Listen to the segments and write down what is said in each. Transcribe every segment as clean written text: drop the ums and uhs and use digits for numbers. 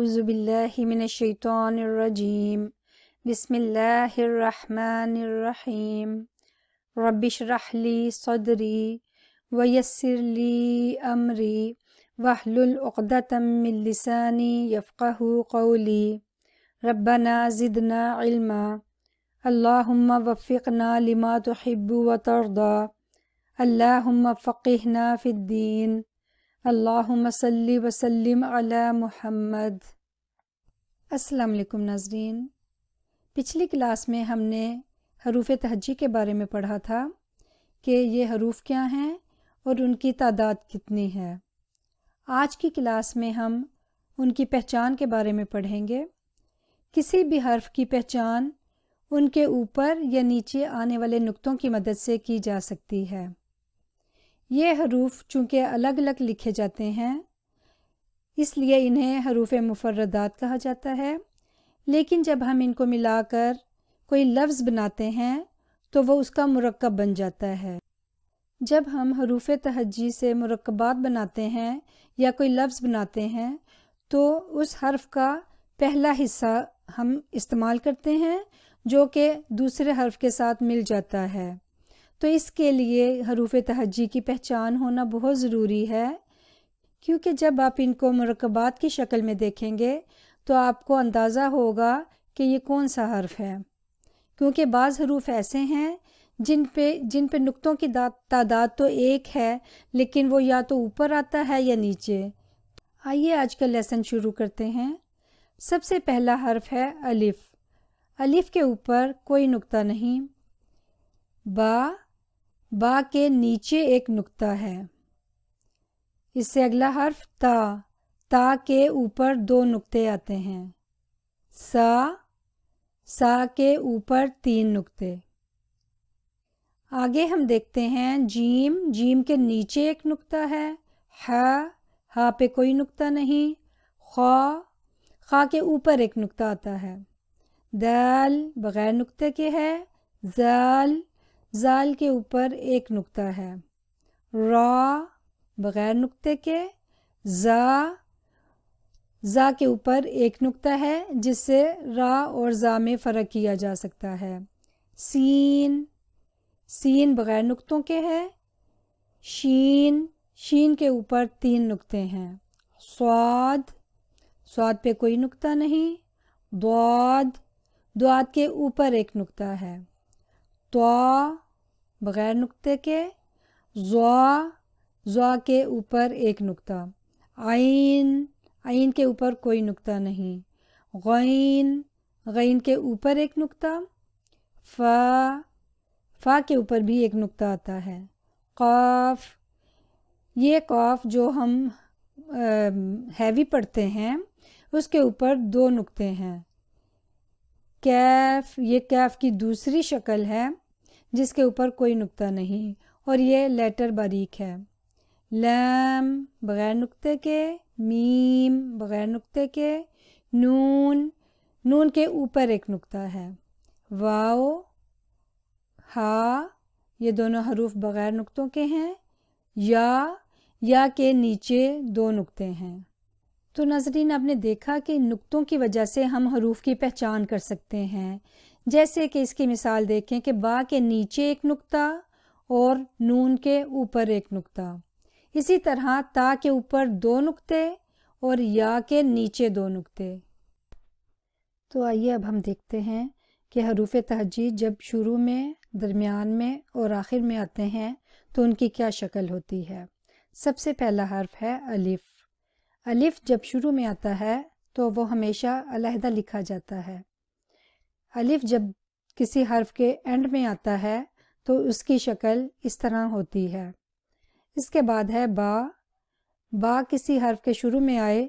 اعوذ باللہ من الشیطان الرجیم بسم اللہ الرحمن الرحیم رب اشرح لی صدری ویسر لی امری واحلل عقدۃ من لسانی یفقہوا قولی ربنا زدنا علما اللہم وفقنا لما تحب وترضى اللہم فقہنا فی الدین اللہم صلی وسلم علی محمد۔ السلام علیکم ناظرین، پچھلی کلاس میں ہم نے حروف تہجی کے بارے میں پڑھا تھا کہ یہ حروف کیا ہیں اور ان کی تعداد کتنی ہے۔ آج کی کلاس میں ہم ان کی پہچان کے بارے میں پڑھیں گے۔ کسی بھی حرف کی پہچان ان کے اوپر یا نیچے آنے والے نقطوں کی مدد سے کی جا سکتی ہے۔ یہ حروف چونکہ الگ الگ لکھے جاتے ہیں اس لیے انہیں حروف مفردات کہا جاتا ہے، لیکن جب ہم ان کو ملا کر کوئی لفظ بناتے ہیں تو وہ اس کا مرکب بن جاتا ہے۔ جب ہم حروف تہجی سے مرکبات بناتے ہیں یا کوئی لفظ بناتے ہیں تو اس حرف کا پہلا حصہ ہم استعمال کرتے ہیں جو کہ دوسرے حرف کے ساتھ مل جاتا ہے، تو اس کے لیے حروف تہجی کی پہچان ہونا بہت ضروری ہے، کیونکہ جب آپ ان کو مرکبات کی شکل میں دیکھیں گے تو آپ کو اندازہ ہوگا کہ یہ کون سا حرف ہے، کیونکہ بعض حروف ایسے ہیں جن پہ نقطوں کی تعداد تو ایک ہے لیکن وہ یا تو اوپر آتا ہے یا نیچے۔ آئیے آج کا لیسن شروع کرتے ہیں۔ سب سے پہلا حرف ہے الف۔ الف کے اوپر کوئی نقطہ نہیں۔ با کے نیچے ایک نقطہ ہے۔ اس سے اگلا حرف تا کے اوپر دو نقطے آتے ہیں۔ سا کے اوپر تین نقطے۔ آگے ہم دیکھتے ہیں جیم کے نیچے ایک نقطہ ہے۔ ہا پہ کوئی نقطہ نہیں۔ خا کے اوپر ایک نقطہ آتا ہے۔ دال بغیر نقطے کے ہے۔ زال کے اوپر ایک نقطہ ہے۔ را بغیر نقطے کے۔ زا کے اوپر ایک نقطہ ہے جس سے را اور زا میں فرق کیا جا سکتا ہے۔ سین بغیر نقطوں کے ہے۔ شین کے اوپر تین نقطے ہیں۔ سواد پہ کوئی نقطہ نہیں۔ دعاد کے اوپر ایک نقطہ ہے۔ بغیر نقطے کے۔ زوا کے اوپر ایک نقطہ۔ عین کے اوپر کوئی نقطہ نہیں۔ غین کے اوپر ایک نقطہ۔ فا کے اوپر بھی ایک نقطہ آتا ہے۔ یہ قاف جو ہم ہیوی پڑھتے ہیں اس کے اوپر دو نقطے ہیں۔ یہ کیف کی دوسری شکل ہے جس کے اوپر کوئی نقطہ نہیں اور یہ لیٹر باریک ہے۔ لام بغیر نقطے کے۔ میم بغیر نقطے کے۔ نون کے اوپر ایک نقطہ ہے۔ واو ہا یہ دونوں حروف بغیر نقطوں کے ہیں۔ یا کے نیچے دو نقطے ہیں۔ تو ناظرین آپ نے دیکھا کہ نقطوں کی وجہ سے ہم حروف کی پہچان کر سکتے ہیں، جیسے کہ اس کی مثال دیکھیں کہ با کے نیچے ایک نقطہ اور نون کے اوپر ایک نقطہ، اسی طرح تا کے اوپر دو نقطے اور یا کے نیچے دو نقطے۔ تو آئیے اب ہم دیکھتے ہیں کہ حروف تہجی جب شروع میں، درمیان میں اور آخر میں آتے ہیں تو ان کی کیا شکل ہوتی ہے۔ سب سے پہلا حرف ہے الف۔ الف جب شروع میں آتا ہے تو وہ ہمیشہ علیحدہ لکھا جاتا ہے۔ الف جب کسی حرف کے اینڈ میں آتا ہے تو اس کی شکل اس طرح ہوتی ہے۔ اس کے بعد ہے با کسی حرف کے شروع میں آئے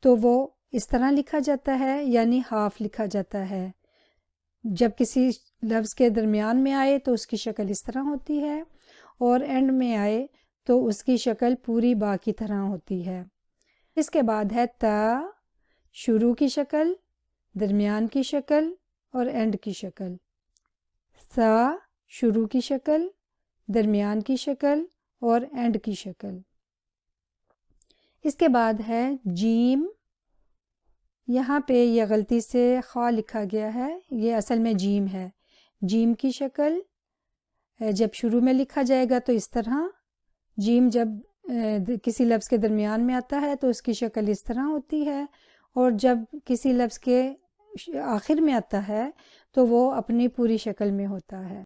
تو وہ اس طرح لکھا جاتا ہے، یعنی ہاف لکھا جاتا ہے۔ جب کسی لفظ کے درمیان میں آئے تو اس کی شکل اس طرح ہوتی ہے، اور اینڈ میں آئے تو اس کی شکل پوری با کی طرح ہوتی ہے۔ اس کے بعد ہے تا، شروع کی شکل، درمیان کی شکل اور اینڈ کی شکل۔ سا شروع کی شکل، درمیان کی شکل اور اینڈ کی شکل۔ اس کے بعد ہے جیم، یہاں پہ یہ غلطی سے خا لکھا گیا ہے، یہ اصل میں جیم ہے۔ جیم کی شکل جب شروع میں لکھا جائے گا تو اس طرح، جیم جب کسی لفظ کے درمیان میں آتا ہے تو اس کی شکل اس طرح ہوتی ہے، اور جب کسی لفظ کے آخر میں آتا ہے تو وہ اپنی پوری شکل میں ہوتا ہے۔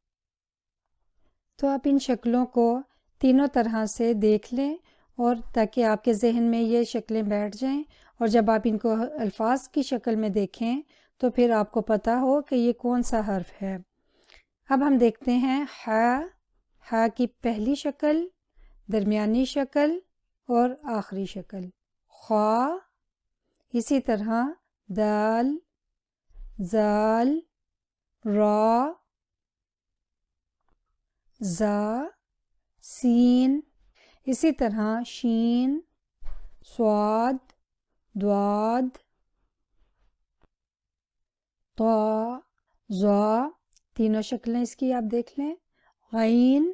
تو آپ ان شکلوں کو تینوں طرح سے دیکھ لیں، اور تاکہ آپ کے ذہن میں یہ شکلیں بیٹھ جائیں، اور جب آپ ان کو الفاظ کی شکل میں دیکھیں تو پھر آپ کو پتہ ہو کہ یہ کون سا حرف ہے۔ اب ہم دیکھتے ہیں ہا کی پہلی شکل، درمیانی شکل اور آخری شکل، خا، اسی طرح دال، زال، را، زا، سین، اسی طرح شین، صاد، دواد، طا، ظا، تینوں شکلیں اس کی آپ دیکھ لیں۔ عین،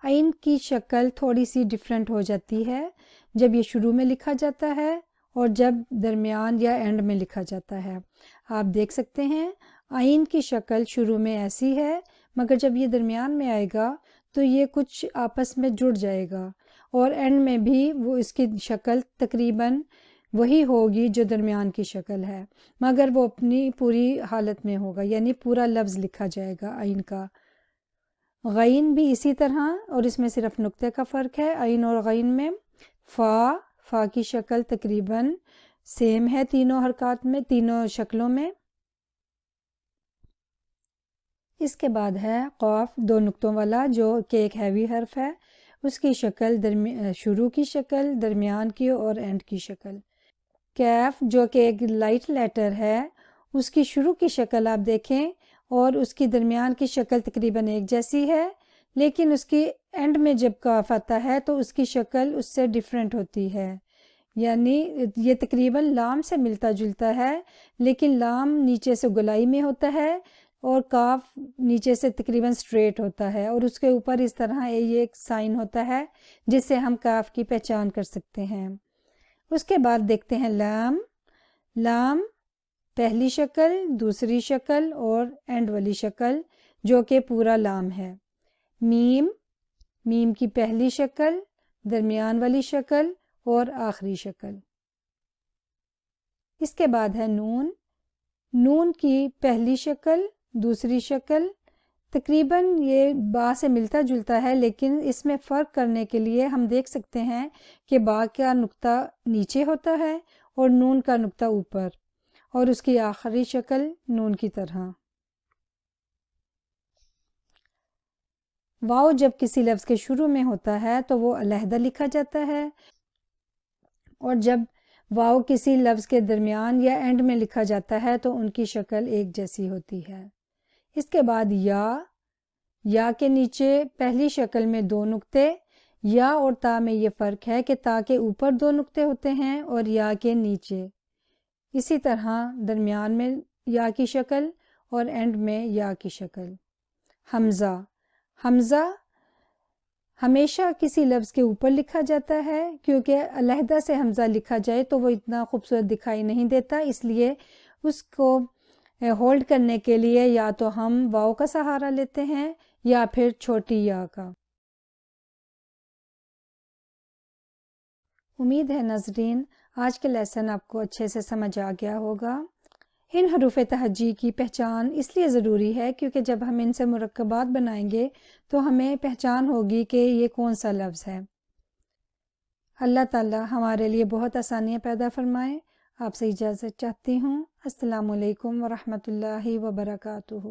عین کی شکل تھوڑی سی ڈیفرنٹ ہو جاتی ہے جب یہ شروع میں لکھا جاتا ہے اور جب درمیان یا اینڈ میں لکھا جاتا ہے۔ آپ دیکھ سکتے ہیں عین کی شکل شروع میں ایسی ہے، مگر جب یہ درمیان میں آئے گا تو یہ کچھ آپس میں جڑ جائے گا، اور اینڈ میں بھی وہ اس کی شکل تقریباً وہی ہوگی جو درمیان کی شکل ہے، مگر وہ اپنی پوری حالت میں ہوگا، یعنی پورا لفظ لکھا جائے گا عین کا۔ غین بھی اسی طرح، اور اس میں صرف نقطے کا فرق ہے عین اور غین میں۔ فا کی شکل تقریباً سیم ہے تینوں حرکات میں، تینوں شکلوں میں۔ اس کے بعد ہے قاف، دو نقطوں والا، جو کہ ایک ہیوی حرف ہے، اس کی شکل شروع کی شکل، درمیان کی اور اینڈ کی شکل۔ کیف، جو کہ ایک لائٹ لیٹر ہے، اس کی شروع کی شکل آپ دیکھیں اور اس کی درمیان کی شکل تقریباً ایک جیسی ہے، لیکن اس کی اینڈ میں جب کاف آتا ہے تو اس کی شکل اس سے ڈیفرنٹ ہوتی ہے، یعنی یہ تقریباً لام سے ملتا جلتا ہے، لیکن لام نیچے سے گولائی میں ہوتا ہے اور کاف نیچے سے تقریباً سٹریٹ ہوتا ہے، اور اس کے اوپر اس طرح یہ ایک سائن ہوتا ہے جس سے ہم کاف کی پہچان کر سکتے ہیں۔ اس کے بعد دیکھتے ہیں لام۔ لام پہلی شکل، دوسری شکل اور اینڈ والی شکل، جو کہ پورا لام ہے۔ میم، میم کی پہلی شکل، درمیان والی شکل اور آخری شکل۔ اس کے بعد ہے نون۔ نون کی پہلی شکل، دوسری شکل، تقریباً یہ با سے ملتا جلتا ہے، لیکن اس میں فرق کرنے کے لیے ہم دیکھ سکتے ہیں کہ با کا نقطہ نیچے ہوتا ہے اور نون کا نقطہ اوپر، اور اس کی آخری شکل نون کی طرح۔ واؤ جب کسی لفظ کے شروع میں ہوتا ہے تو وہ علیحدہ لکھا جاتا ہے، اور جب واؤ کسی لفظ کے درمیان یا اینڈ میں لکھا جاتا ہے تو ان کی شکل ایک جیسی ہوتی ہے۔ اس کے بعد یا کے نیچے پہلی شکل میں دو نقطے، یا اور تا میں یہ فرق ہے کہ تا کے اوپر دو نقطے ہوتے ہیں اور یا کے نیچے، اسی طرح درمیان میں یا کی شکل اور اینڈ میں یا کی شکل۔ حمزہ، حمزہ ہمیشہ کسی لفظ کے اوپر لکھا جاتا ہے، کیونکہ علیحدہ سے حمزہ لکھا جائے تو وہ اتنا خوبصورت دکھائی نہیں دیتا، اس لیے اس کو ہولڈ کرنے کے لیے یا تو ہم واؤ کا سہارا لیتے ہیں یا پھر چھوٹی یا کا۔ امید ہے ناظرین آج کے لیسن آپ کو اچھے سے سمجھ آ گیا ہوگا۔ ان حروف تہجی کی پہچان اس لیے ضروری ہے کیونکہ جب ہم ان سے مرکبات بنائیں گے تو ہمیں پہچان ہوگی کہ یہ کون سا لفظ ہے۔ اللہ تعالی ہمارے لیے بہت آسانیاں پیدا فرمائیں۔ آپ سے اجازت چاہتی ہوں۔ السلام علیکم ورحمۃ اللہ وبرکاتہ۔